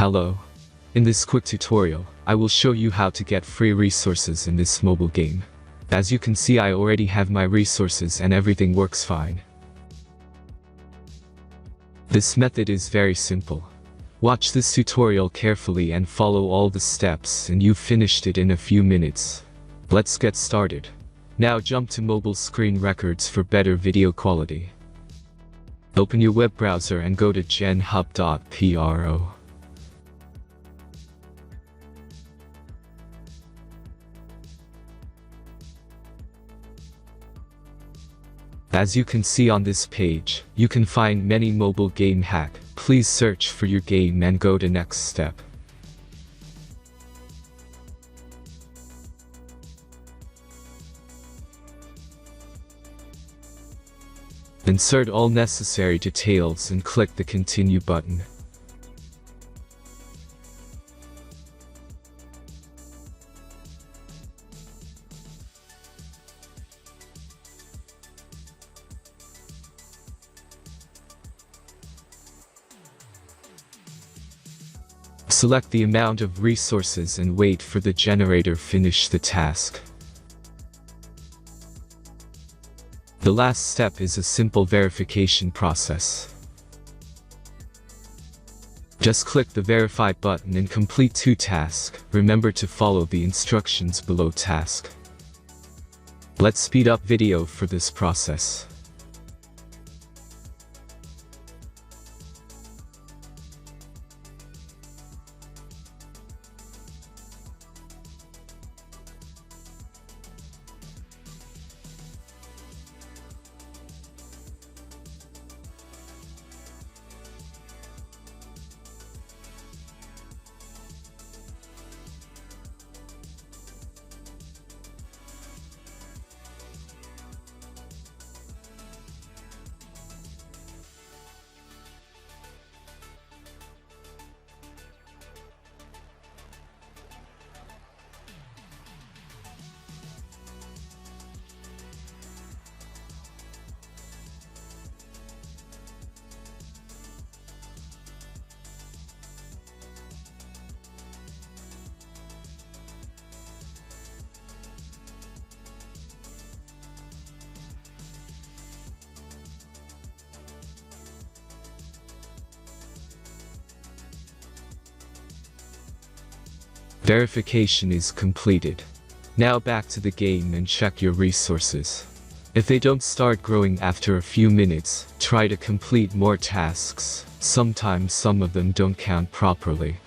Hello. In this quick tutorial, I will show you how to get free resources in this mobile game. As you can see, I already have my resources and everything works fine. This method is very simple. Watch this tutorial carefully and follow all the steps and you've finished it in a few minutes. Let's get started. Now jump to mobile screen records for better video quality. Open your web browser and go to genhub.pro. As you can see on this page, you can find many mobile game hack. Please search for your game and go to next step. Insert all necessary details and click the continue button. Select the amount of resources and wait for the generator finish the task. The last step is a simple verification process. Just click the verify button and complete 2 tasks. Remember to follow the instructions below task. Let's speed up video for this process. Verification is completed. Now back to the game and check your resources. If they don't start growing after a few minutes, try to complete more tasks. Sometimes some of them don't count properly.